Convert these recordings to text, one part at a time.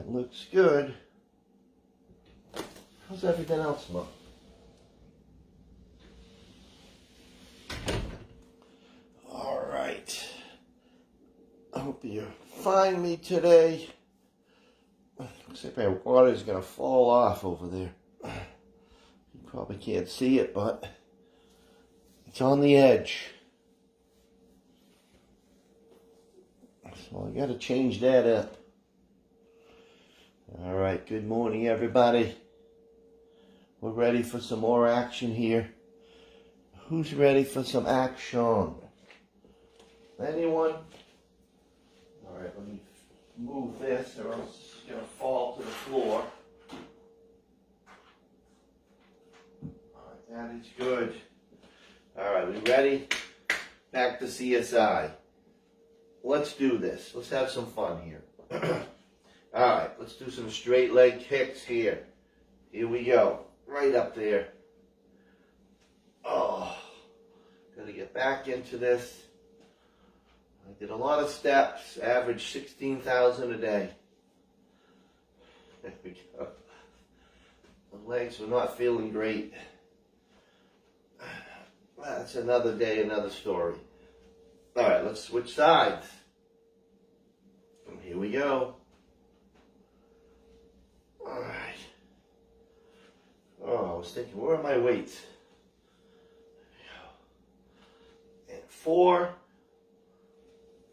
That looks good. How's everything else look? All right. I hope you find me today. Looks like my water is going to fall off over there. You probably can't see it, but it's on the edge. So I got to change that up. All right, good morning, everybody. We're ready for some more action here. Who's ready for some action? Anyone? All right, let me move this or else it's going to fall to the floor. All right, that is good. All right, we ready? Back to CSI. Let's do this. Let's have some fun here. All right, let's do some straight leg kicks here. Here we go. Right up there. Oh, gotta get back into this. I did a lot of steps, averaged 16,000 a day. There we go. The legs were not feeling great. That's another day, another story. All right, let's switch sides. And here we go. All right. Oh, I was thinking, where are my weights? And 4,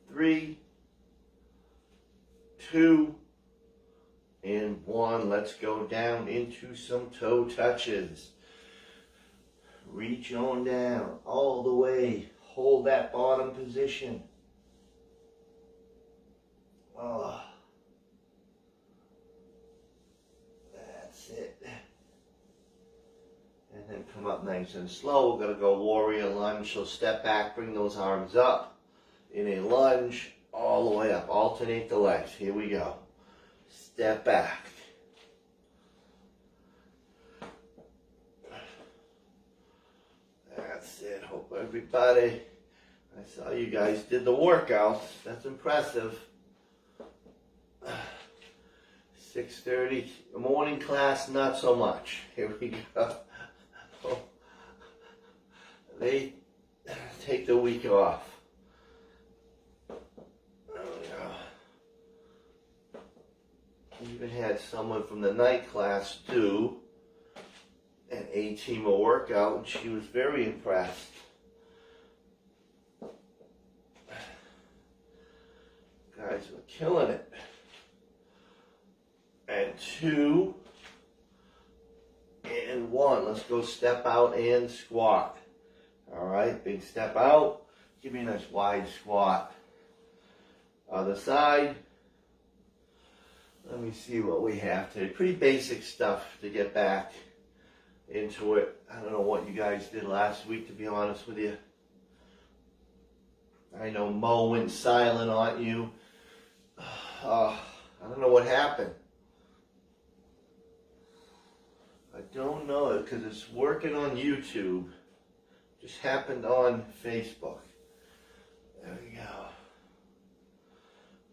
3, 2, and 1. Let's go down into some toe touches. Reach on down all the way. Hold that bottom position. Oh. That's it. And then come up nice and slow. We're going to go warrior lunge. So step back, bring those arms up in a lunge all the way up. Alternate the legs. Here we go. Step back. That's it. Hope everybody, I saw you guys did the workouts. That's impressive. 6:30 morning class, not so much. Here we go. They take the week off. There we go. Even had someone from the night class do an A-teamer workout, and she was very impressed. Guys were killing it. And 2 and 1. Let's go step out and squat. All right, big step out. Give me a nice wide squat. Other side. Let me see what we have today. Pretty basic stuff to get back into it. I don't know what you guys did last week, to be honest with you. I know Mo went silent on you. I don't know what happened. I don't know it because it's working on YouTube. Just happened on Facebook. There we go.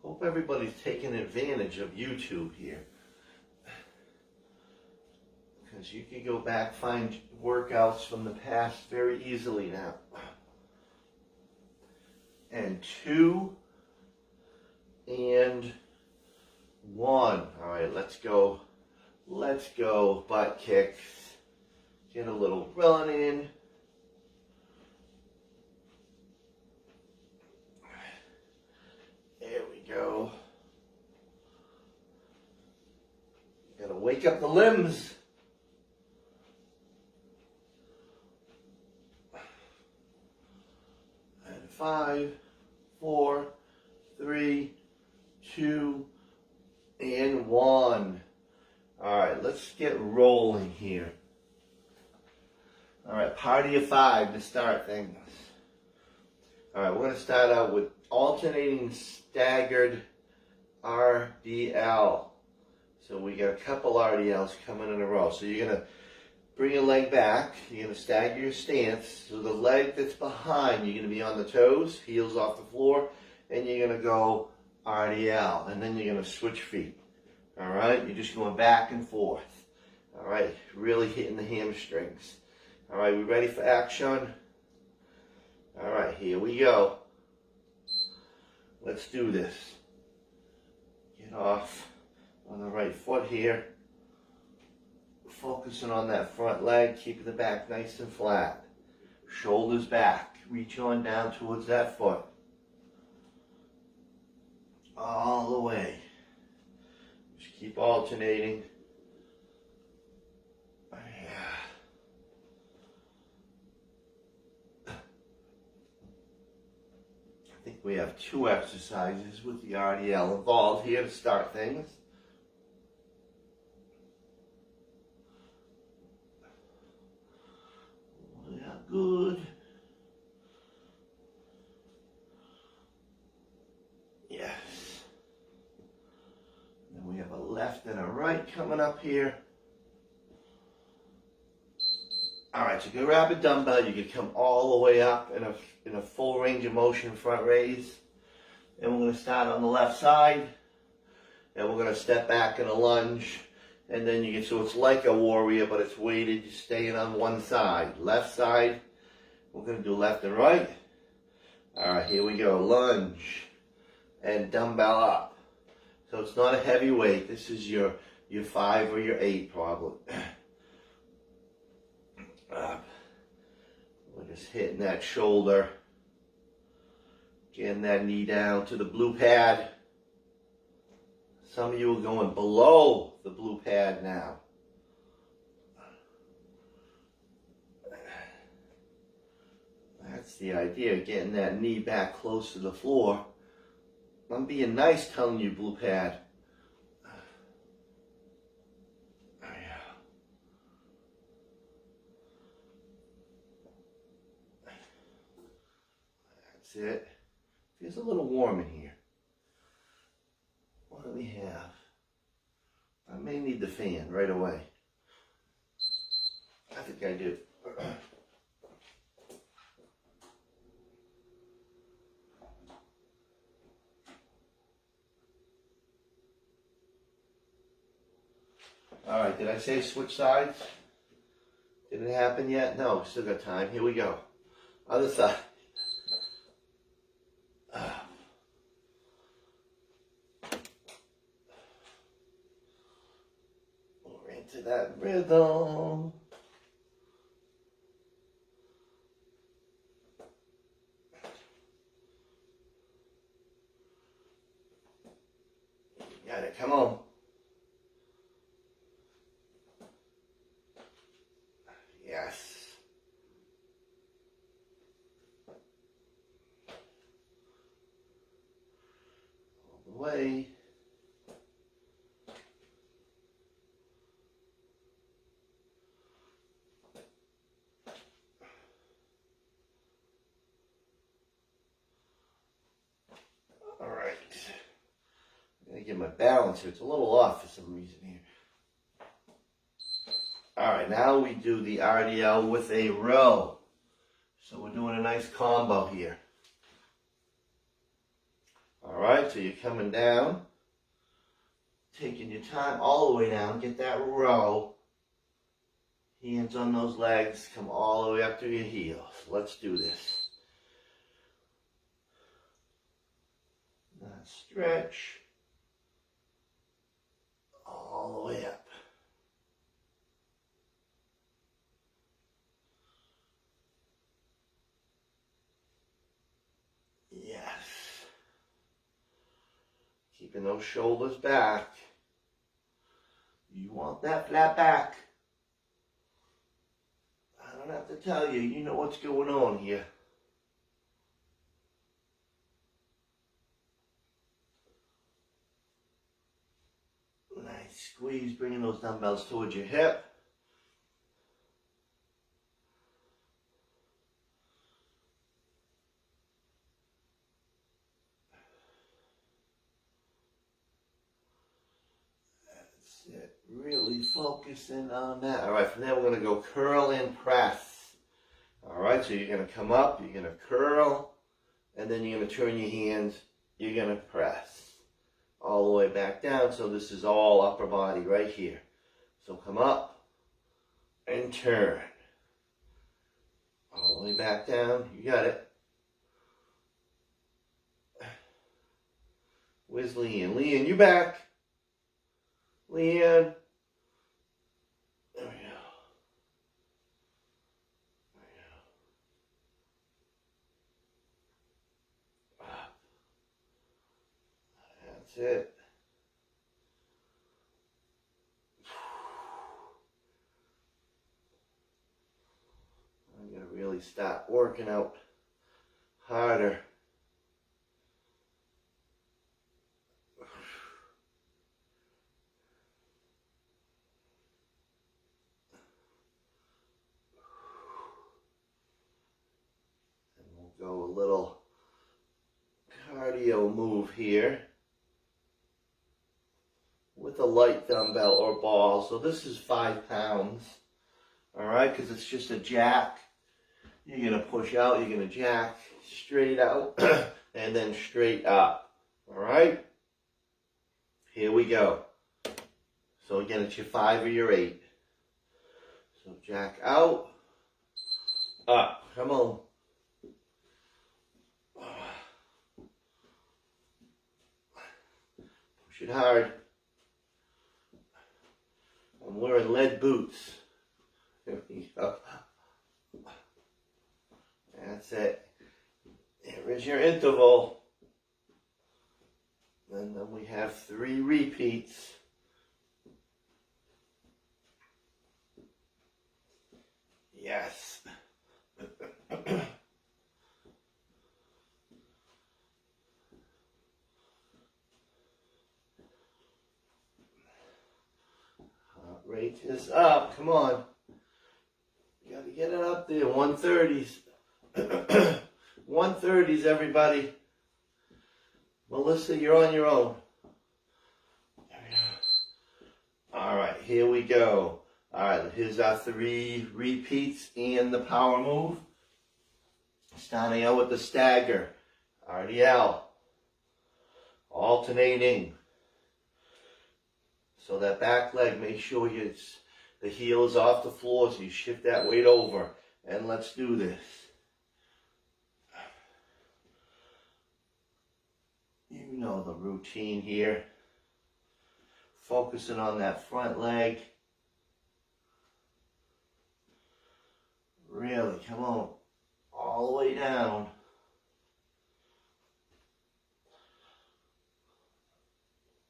Hope everybody's taking advantage of YouTube here. Because you can go back, find workouts from the past very easily now. And 2 and 1. All right, let's go. Let's go. Butt kicks. Get a little run in. There we go. Gotta wake up the limbs. And 5, 4, 3, 2, and 1. All right, let's get rolling here. All right, party of 5 to start things. All right, we're going to start out with alternating staggered RDL. So we got a couple RDLs coming in a row. So you're going to bring your leg back. You're going to stagger your stance. So the leg that's behind, you're going to be on the toes, heels off the floor, and you're going to go RDL. And then you're going to switch feet. All right, you're just going back and forth. All right, really hitting the hamstrings. All right, we ready for action? All right, here we go. Let's do this. Get off on the right foot here. Focusing on that front leg, keeping the back nice and flat. Shoulders back. Reach on down towards that foot. All the way. Just keep alternating. I think we have 2 exercises with the RDL involved here to start things. Yeah, good. Yes. Then we have a left and a right coming up here. All right, so you can grab a dumbbell. You can come all the way up in a full range of motion front raise. And we're going to start on the left side. And we're going to step back in a lunge. And then you get, so it's like a warrior, but it's weighted. You're staying on one side. Left side. We're going to do left and right. All right, here we go. Lunge. And dumbbell up. So it's not a heavy weight. This is your 5 or your 8 probably. Up. We're just hitting that shoulder. Getting that knee down to the blue pad. Some of you are going below the blue pad now. That's the idea, getting that knee back close to the floor. I'm being nice telling you, blue pad. That's it. Feels a little warm in here. What do we have? I may need the fan right away. I think I do. All right, did I say switch sides? Did it happen yet? No, still got time. Here we go. Other side. We're into that rhythm. Got it, come on. Yes. All the way. All right. I'm going to get my balance here. It's a little off for some reason here. All right, now we do the RDL with a row. So we're doing a nice combo here. All right, so you're coming down, taking your time all the way down, get that row. Hands on those legs, come all the way up to your heels. Let's do this. Now stretch all the way up. Yes. Keeping those shoulders back. You want that flat back. I don't have to tell you, you know what's going on here. Nice squeeze, bringing those dumbbells towards your hip. It. Really focusing on that. All right, from there we're going to go curl and press. All right, so you're going to come up, you're going to curl, and then you're going to turn your hands, you're going to press. all the way back down. So this is all upper body right here. So come up and turn. All the way back down. You got it. Where's Leanne? Leanne, you back? Leanne. There we go. That's it. I'm going to really start working out harder. And we'll go a little cardio move here with a light dumbbell or ball. So this is 5 pounds, all right, because it's just a jack. You're going to push out, you're going to jack straight out and then straight up, all right? Here we go. So again, it's your 5 or your 8. So jack out, up, come on. Push it hard. I'm wearing lead boots. There we go. That's it. There is your interval. And then we have 3 repeats. Yes. Heart rate is up. Come on. You got to get it up there. 130s. 130s, everybody. Melissa, you're on your own. There we go. All right, here we go. All right, here's our 3 repeats and the power move. Starting out with the stagger. RDL. Alternating. So that back leg, make sure the heel is off the floor so you shift that weight over. And let's do this. You know the routine here. Focusing on that front leg. Really, come on. All the way down.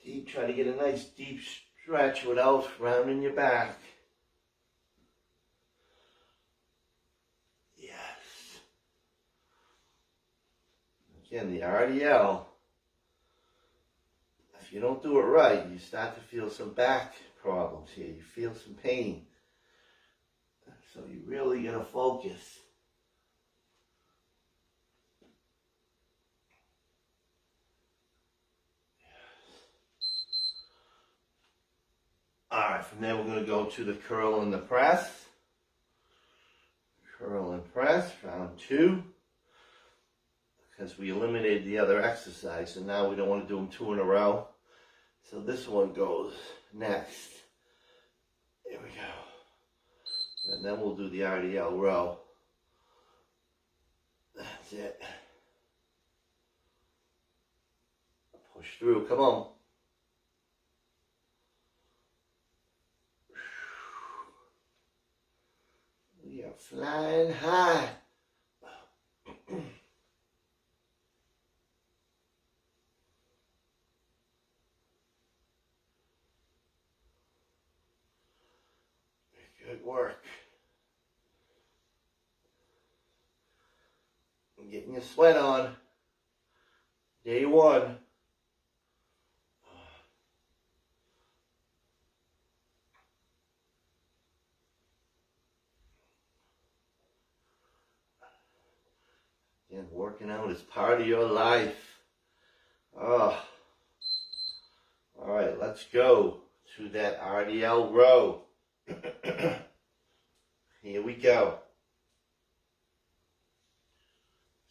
Deep, try to get a nice deep stretch without rounding your back. Yes. Again, the RDL. If you don't do it right, you start to feel some back problems here. You feel some pain. So you really got to focus. All right, from there we're going to go to the curl and the press. Curl and press, round 2. Because we eliminated the other exercise, so now we don't want to do them 2 in a row. So this one goes next. Here we go. And then we'll do the RDL row. That's it. Push through, come on. We are flying high. Good work. Getting your sweat on. Day 1. And working out is part of your life. Oh. All right, let's go to that RDL row. Here we go.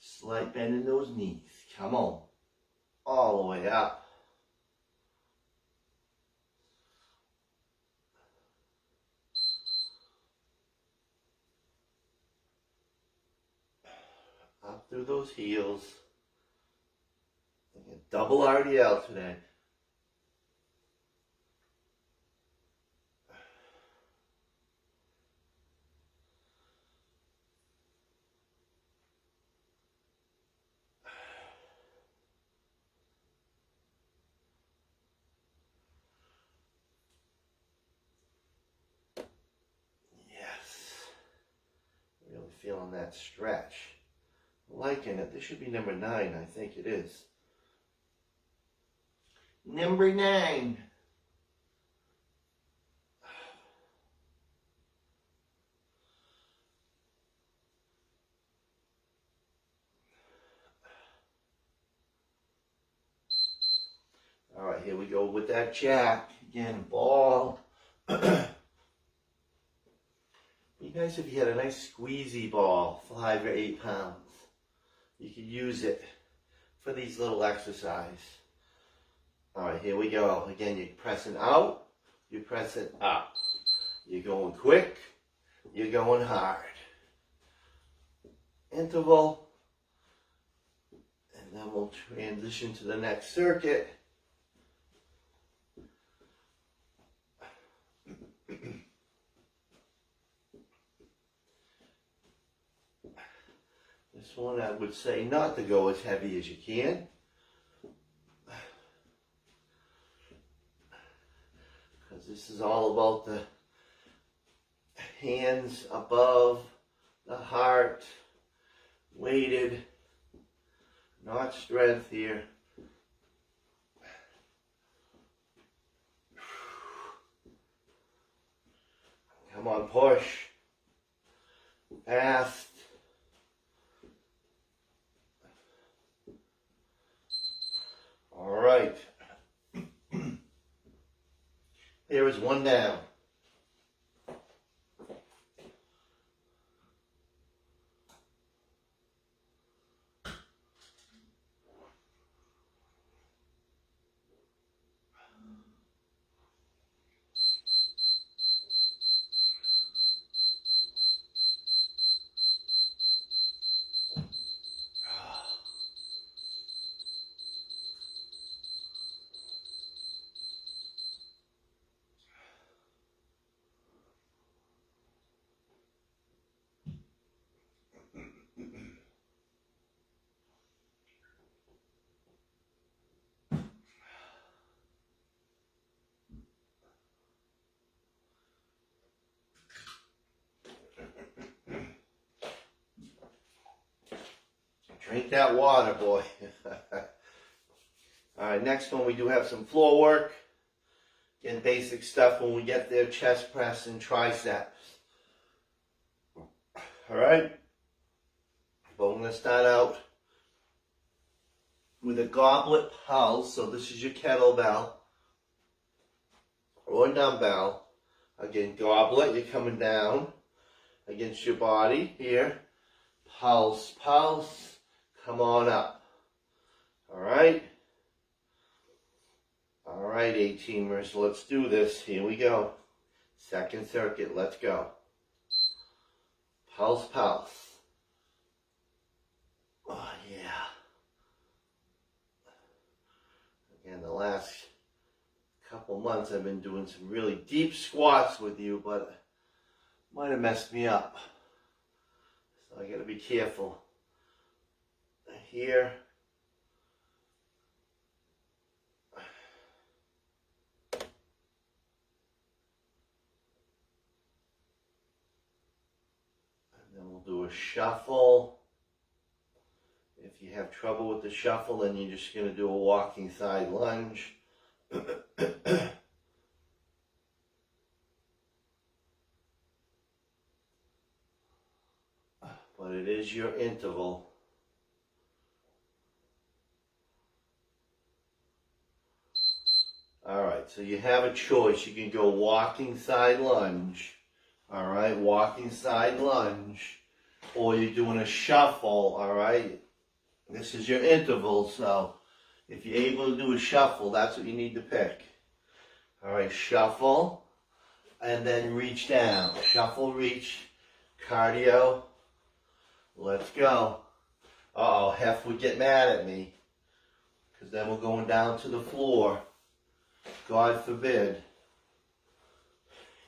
Slight bend in those knees. Come on. All the way up. through those heels. Double RDL today. Really feeling that stretch. Liking it. This should be number 9, I think it is. Number 9. All right, here we go with that jack. Again, ball. Be nice if you had a nice squeezy ball, 5 or 8 pounds. You could use it for these little exercises. All right, here we go. Again, you're pressing out, you're pressing up. You're going quick, you're going hard. Interval, and then we'll transition to the next circuit. This one I would say not to go as heavy as you can. Because this is all about the hands above the heart, weighted, not strength here. Come on, push. Fast. All right. There is one down. Drink that water, boy. All right, next one we do have some floor work. Again, basic stuff when we get there, chest press and triceps. All right, but we're going to start out with a goblet pulse. So this is your kettlebell or dumbbell. Again, goblet, you're coming down against your body here. Pulse, pulse. Come on up. All right. All right, A-teamers, let's do this. Here we go. Second circuit, let's go. Pulse, pulse. Oh, yeah. Again, the last couple months I've been doing some really deep squats with you, but might have messed me up. So I got to be careful. Here. And then we'll do a shuffle. If you have trouble with the shuffle, then you're just going to do a walking side lunge. But it is your interval. All right, so you have a choice. You can go walking side lunge. All right, walking side lunge. Or you're doing a shuffle, all right? This is your interval, so if you're able to do a shuffle, that's what you need to pick. All right, shuffle, and then reach down. Shuffle, reach, cardio. Let's go. Uh-oh, Hef would get mad at me. Because then we're going down to the floor. God forbid.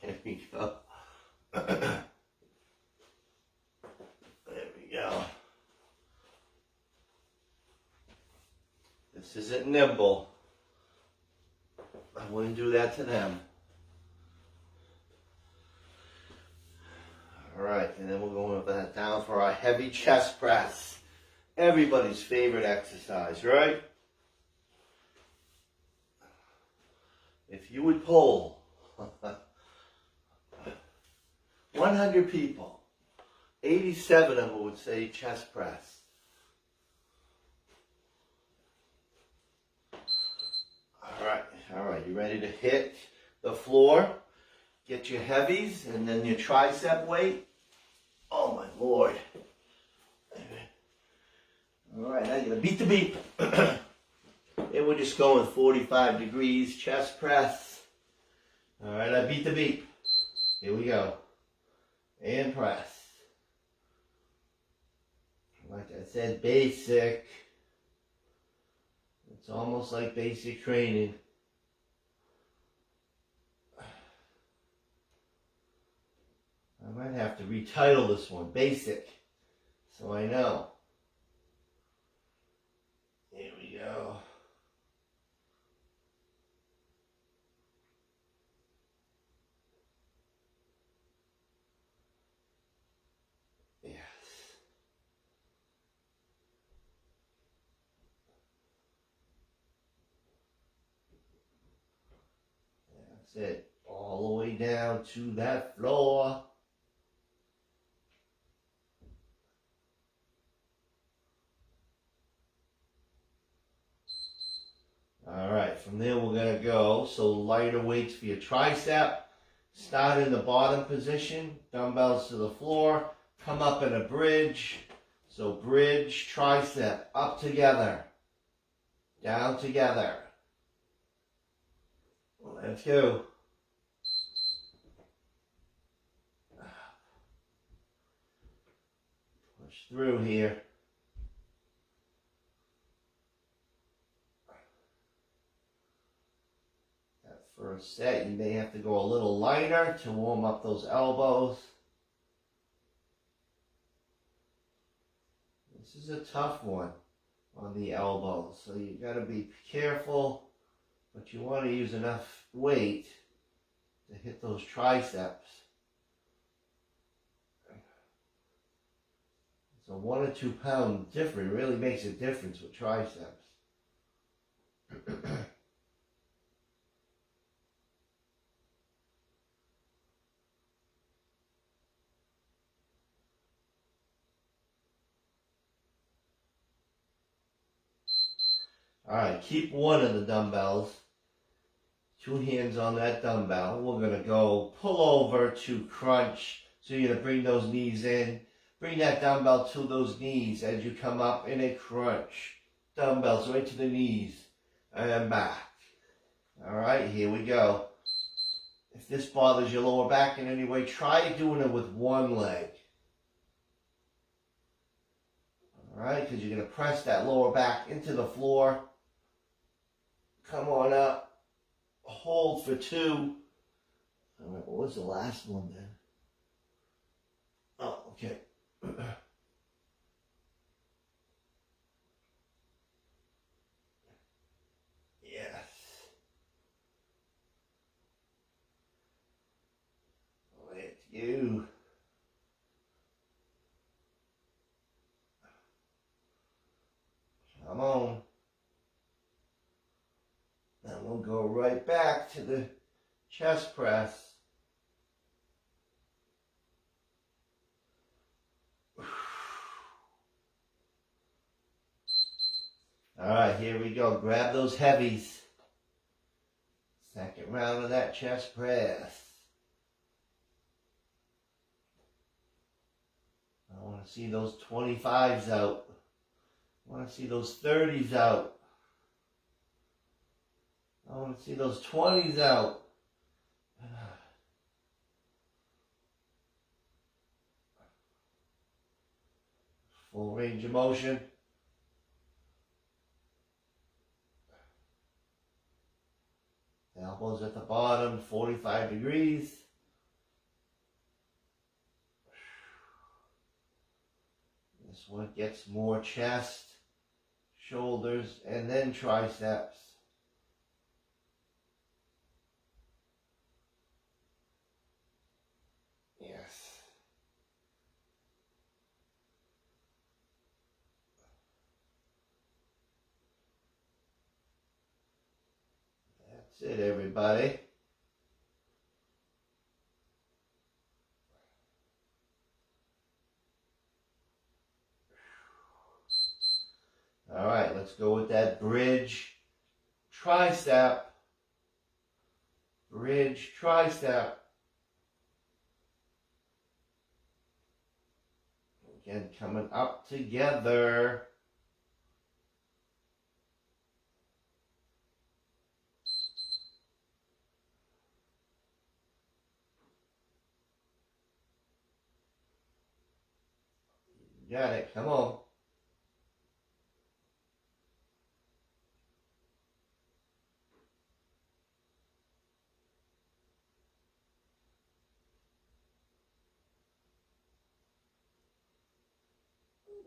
Here we go. There we go. This isn't nimble. I wouldn't do that to them. Alright, and then we're going with that down for our heavy chest press. Everybody's favorite exercise, right? If you would poll 100 people, 87 of them would say chest press. Alright, you ready to hit the floor? Get your heavies and then your tricep weight. Oh my Lord. Alright, now you're going to beat the beat. And we're just going 45 degrees chest press. Alright, I beat the beat. Here we go. And press. Like I said, basic. It's almost like basic training. I might have to retitle this one, Basic, so I know. Here we go. Yes. That's it. All the way down to that floor. Alright, from there we're going to go, so lighter weights for your tricep. Start in the bottom position, dumbbells to the floor, come up in a bridge. So bridge, tricep, up together, down together. Let's go. Push through here. First set, you may have to go a little lighter to warm up those elbows. This is a tough one on the elbows, so you got to be careful, but you want to use enough weight to hit those triceps. So 1 or 2 pound difference really makes a difference with triceps. Alright, keep one of the dumbbells. 2 hands on that dumbbell. We're going to go pull over to crunch. So you're going to bring those knees in. Bring that dumbbell to those knees as you come up in a crunch. Dumbbells right to the knees and back. Alright, here we go. If this bothers your lower back in any way, try doing it with one leg. Alright, because you're going to press that lower back into the floor. Come on up. Hold for 2. Alright, what was the last one then? Oh, okay. Yes. Let's go. Come on. Then we'll go right back to the chest press. Alright, here we go. Grab those heavies. Second round of that chest press. I want to see those 25s out. I want to see those 30s out. I want to see those 20s out. Full range of motion. elbows at the bottom, 45 degrees. This one gets more chest, shoulders, and then triceps. Yes. That's it, everybody. All right, let's go with that bridge, tricep, bridge, tricep. Again, coming up together. Got it, come on.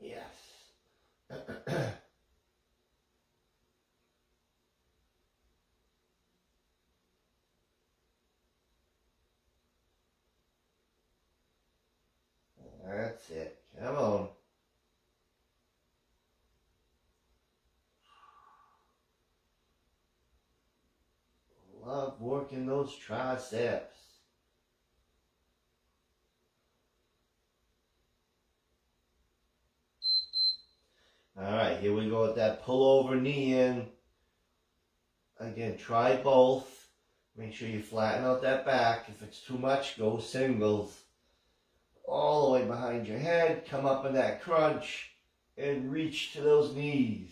Yes. That's it. Come on. Love working those triceps. All right, here we go with that pull over knee in. Again, try both. Make sure you flatten out that back. If it's too much, go singles. All the way behind your head, come up in that crunch, and reach to those knees.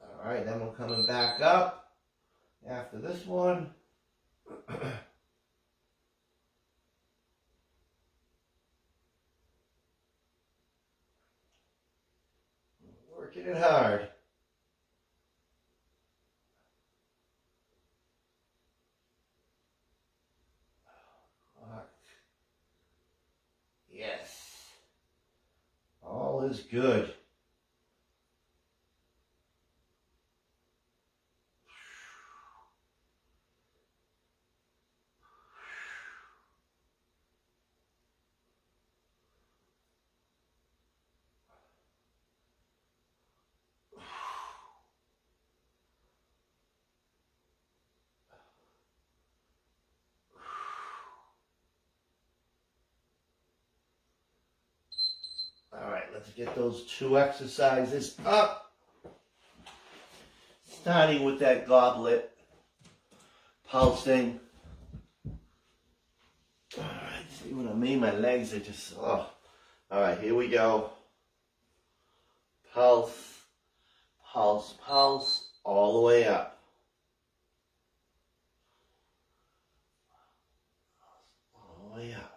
All right, then we're coming back up after this one. Working it hard. Yes. All is good. All right, let's get those two exercises up. Starting with that goblet pulsing. All right, see what I mean? My legs are just, oh. All right, here we go. Pulse, pulse, pulse, all the way up. All the way up.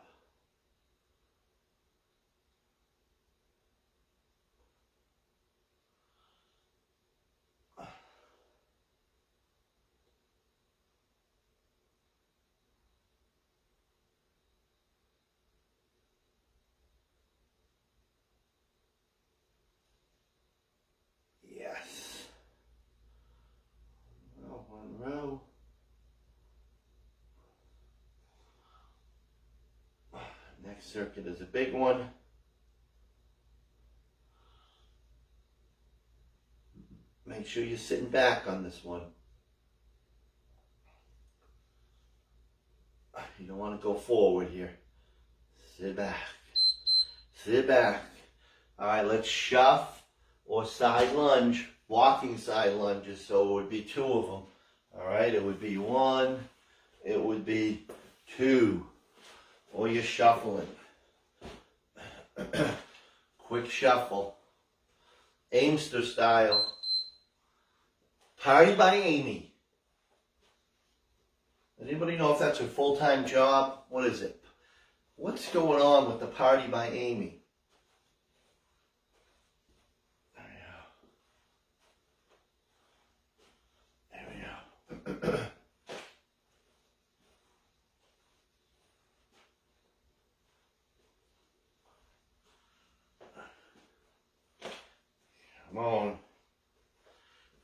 Yes. One row. Next circuit is a big one. Make sure you're sitting back on this one. You don't want to go forward here. Sit back. Sit back. All right, let's shove or side lunge, walking side lunges. So it would be two of them. All right, it would be one, it would be two, or you're shuffling. Quick shuffle. Aimster style. Party by Amy. Anybody know if that's a full-time job? What is it? What's going on with the Party by Amy? There we go. Come on.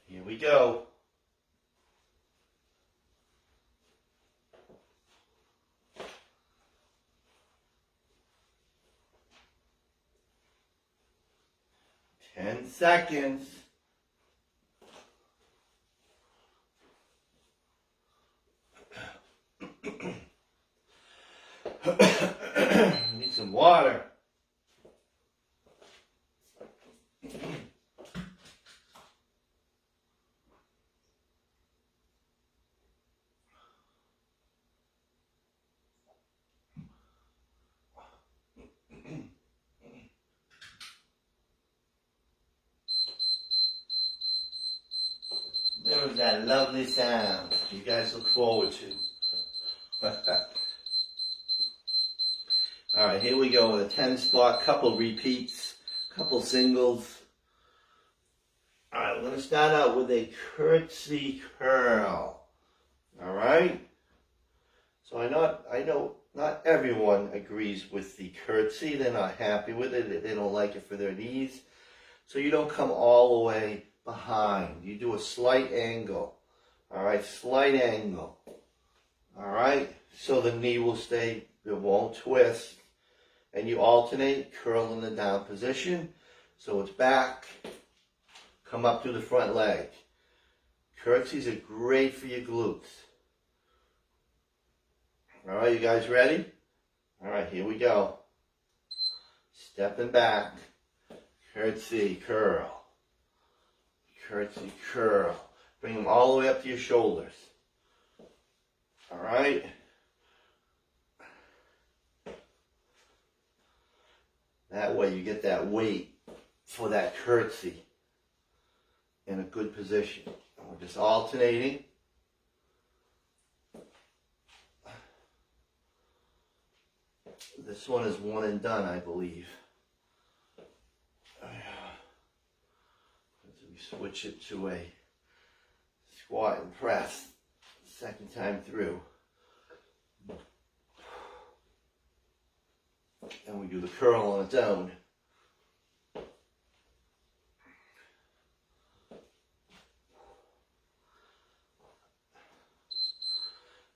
Here we go. Ten seconds. Need some water. There was that lovely sound you guys look forward to. All right, here we go with a 10 spot, couple repeats, couple singles. All right, we're going to start out with a curtsy curl. All right. So I know not everyone agrees with the curtsy. They're not happy with it. They don't like it for their knees. So you don't come all the way behind. You do a slight angle. All right, slight angle. All right, so the knee will stay, it won't twist. And you alternate, curl in the down position. So it's back, come up to the front leg. Curtsies are great for your glutes. All right, you guys ready? All right, here we go. Stepping back, curtsy, curl. Curtsy, curl. Bring them all the way up to your shoulders. All right. That way you get that weight for that curtsy in a good position. And we're just alternating. This one is one and done, I believe. We switch it to a squat and press second time through. And we do the curl on its own.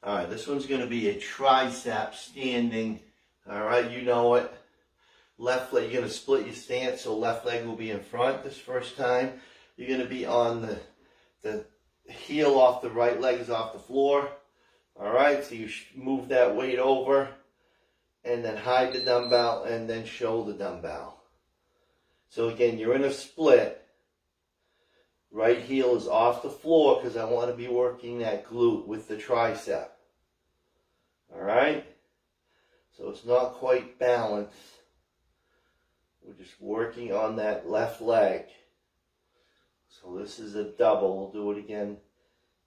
All right, this one's going to be a tricep standing. All right, you know it. Left leg, you're going to split your stance, so left leg will be in front this first time. You're going to be on the heel off the right leg is off the floor. All right, so you move that weight over and then hide the dumbbell and then show the dumbbell. So again, you're in a split. Right heel is off the floor because I want to be working that glute with the tricep. All right, so it's not quite balanced. We're just working on that left leg. So this is a double. We'll do it again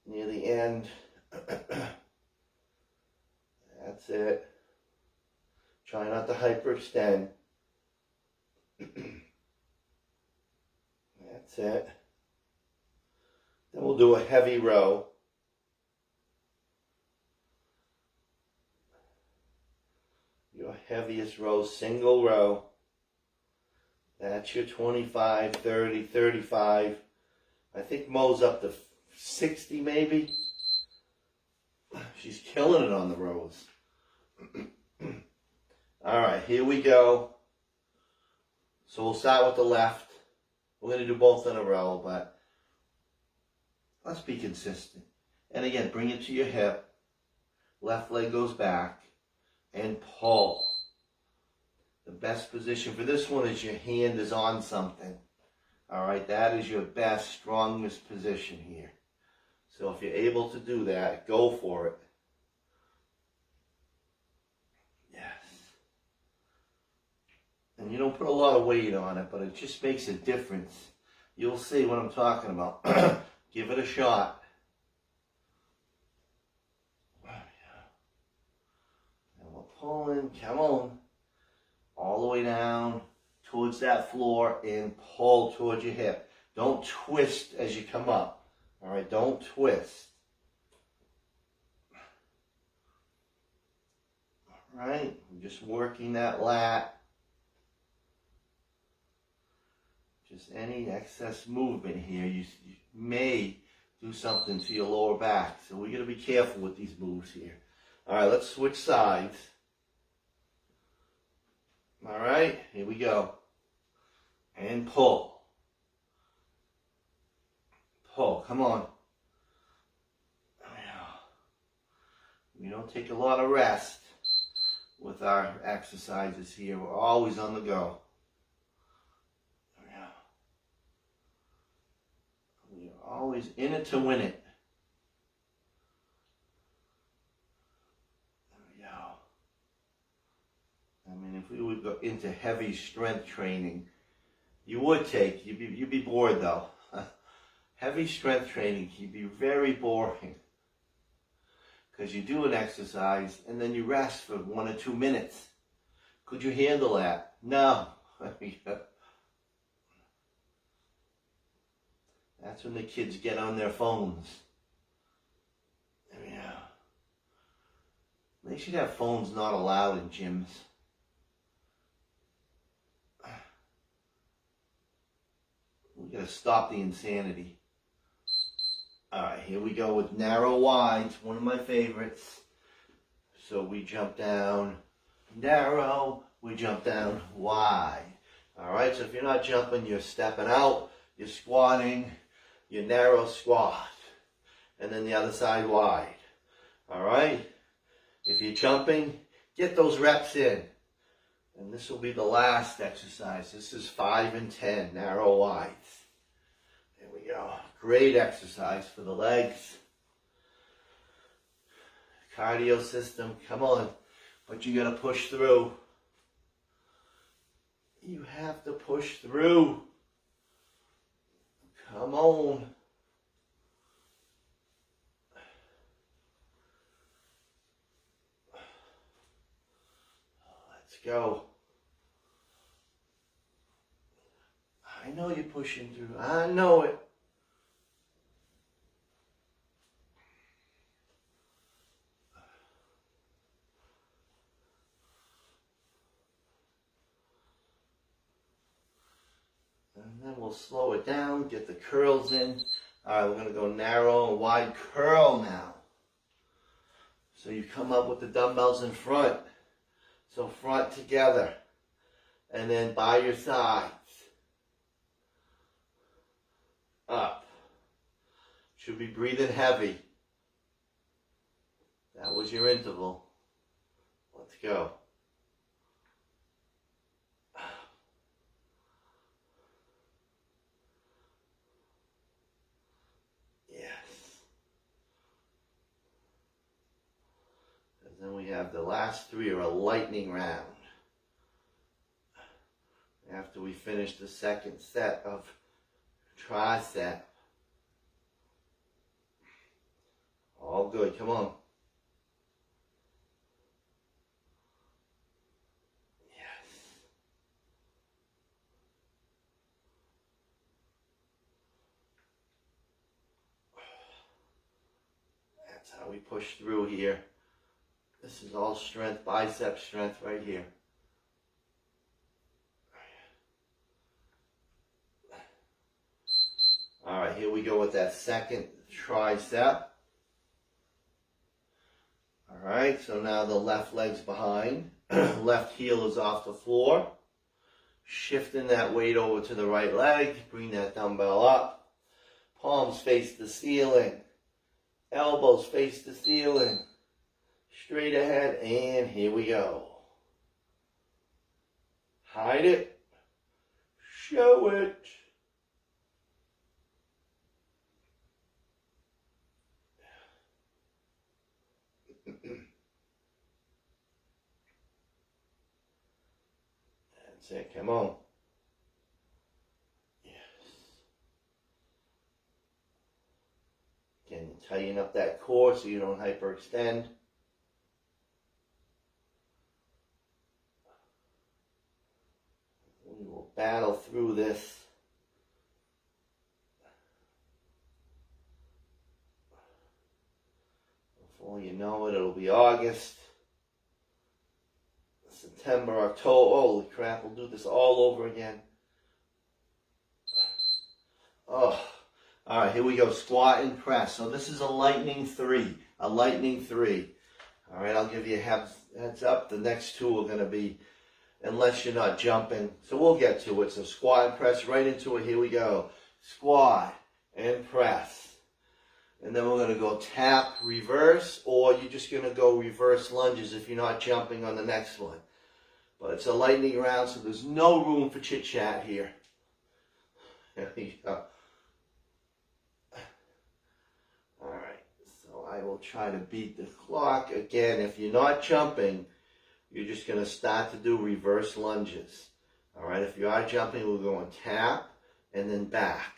near the end. That's it. Try not to hyperextend. That's it. Then we'll do a heavy row. Your heaviest row, single row. That's your 25, 30, 35. I think Mo's up to 60 maybe. She's killing it on the rows. All right, here we go. So we'll start with the left. We're going to do both in a row, but let's be consistent. And again, bring it to your hip. Left leg goes back and pull. The best position for this one is your hand is on something. All right, that is your best, strongest position here. So if you're able to do that, go for it. Yes. And you don't put a lot of weight on it, but it just makes a difference. You'll see what I'm talking about. Give it a shot. And we're pulling, come on. All the way down towards that floor and pull towards your hip. Don't twist as you come up. All right, don't twist. All right, I'm just working that lat. Just any excess movement here, you may do something to your lower back. So we got to be careful with these moves here. All right, let's switch sides. All right, here we go. And pull. Pull, come on. We don't take a lot of rest with our exercises here. We're always on the go. We're always in it to win it. There we go. I mean, if we would go into heavy strength training, you'd be bored though. Heavy strength training can be very boring. Because you do an exercise and then you rest for 1 or 2 minutes. Could you handle that? No. That's when the kids get on their phones. There we go. They should have phones not allowed in gyms. We gotta stop the insanity. Alright, here we go with narrow wides, one of my favorites. So we jump down narrow, we jump down wide. Alright, so if you're not jumping, you're stepping out, you're squatting, you narrow squat. And then the other side wide. Alright, if you're jumping, get those reps in. And this will be the last exercise. This is 5 and 10, narrow wides. There we go. Great exercise for the legs. Cardio system, come on. But you gotta push through. You have to push through. Come on. Let's go. I know you're pushing through. I know it. And then we'll slow it down, get the curls in. All right, we're going to go narrow and wide curl now. So you come up with the dumbbells in front. So front together. And then by your sides. Up. Should be breathing heavy. That was your interval. Let's go. Yes. And then we have the last 3 are a lightning round. After we finish the second set of tricep. All good, come on. Yes. That's how we push through here. This is all strength, bicep strength right here. All right, here we go with that second tricep. All right, so now the left leg's behind. Left heel is off the floor. Shifting that weight over to the right leg. Bring that dumbbell up. Palms face the ceiling. Elbows face the ceiling. Straight ahead, and here we go. Hide it. Show it. That's it, come on. Yes. Again, tighten up that core so you don't hyperextend. We will battle through this. Before you know it, it'll be August, September, October. Holy crap, we'll do this all over again. Oh, all right, here we go. Squat and press. So this is a lightning 3. A lightning 3. All right, I'll give you a heads up. The next two are going to be, unless you're not jumping. So we'll get to it. So squat and press right into it. Here we go. Squat and press. And then we're going to go tap, reverse, or you're just going to go reverse lunges if you're not jumping on the next one. But it's a lightning round, so there's no room for chit-chat here. There you go. All right, so I will try to beat the clock. Again, if you're not jumping, you're just going to start to do reverse lunges. All right, if you are jumping, we're going tap and then back.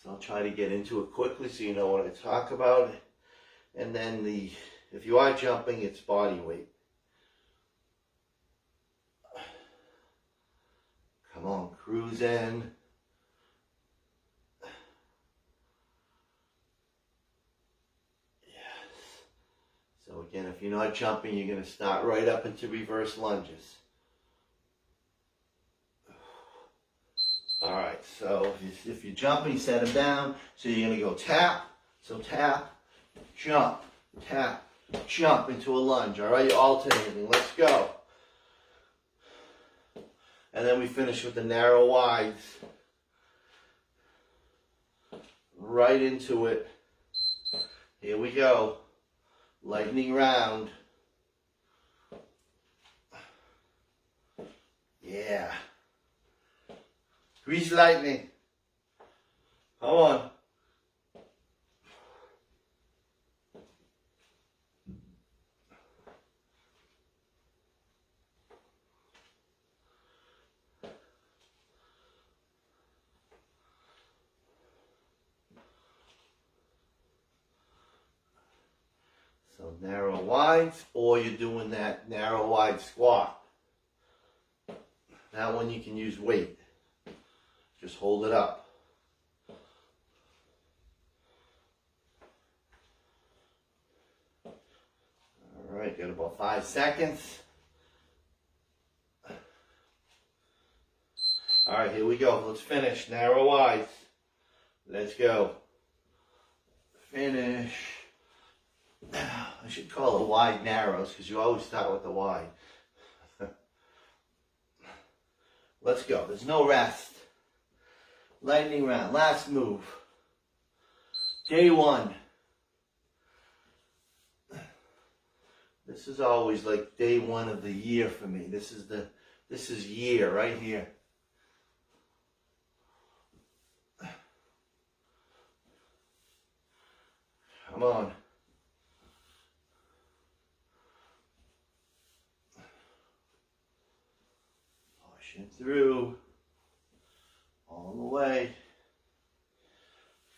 So I'll try to get into it quickly so you know what I talk about. And then if you are jumping, it's body weight. Come on, cruise in. Yes. So again, if you're not jumping, you're going to start right up into reverse lunges. All right, so if you're jumping, set them down. So you're going to go tap, so tap, jump, tap, jump into a lunge. All right, you're alternating. Let's go. And then we finish with the narrow wides. Right into it. Here we go. Lightning round. Yeah. Grease lightning. Come on. So narrow wides, or you're doing that narrow wide squat. That one you can use weight. Just hold it up. All right, got about 5 seconds. All right, here we go. Let's finish. Narrow wides. Let's go. Finish. I should call it wide narrows because you always start with the wide. Let's go. There's no rest. Lightning round. Last move. Day 1. This is always like day 1 of the year for me. This is year right here. Come on. Push it through. All the way.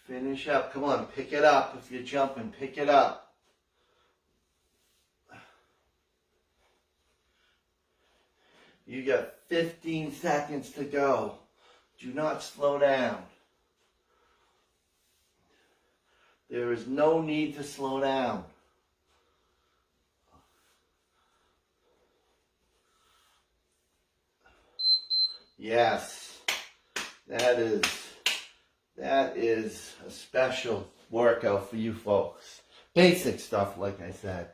Finish up. Come on, pick it up. If you're jumping, pick it up. You got 15 seconds to go. Do not slow down. There is no need to slow down. Yes. That is a special workout for you folks. Basic stuff, like I said.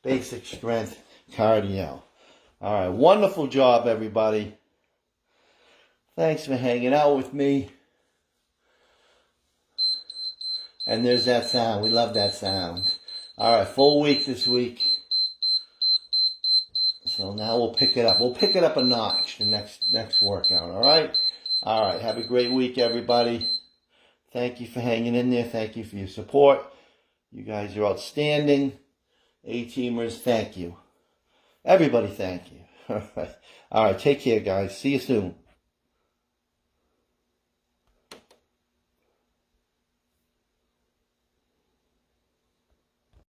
Basic strength cardio. All right, wonderful job, everybody. Thanks for hanging out with me. And there's that sound. We love that sound. All right, full week this week. So now we'll pick it up. We'll pick it up a notch the next workout, all right? All right, have a great week, everybody. Thank you for hanging in there. Thank you for your support. You guys are outstanding. A-teamers, thank you. Everybody, thank you. All right, take care, guys. See you soon.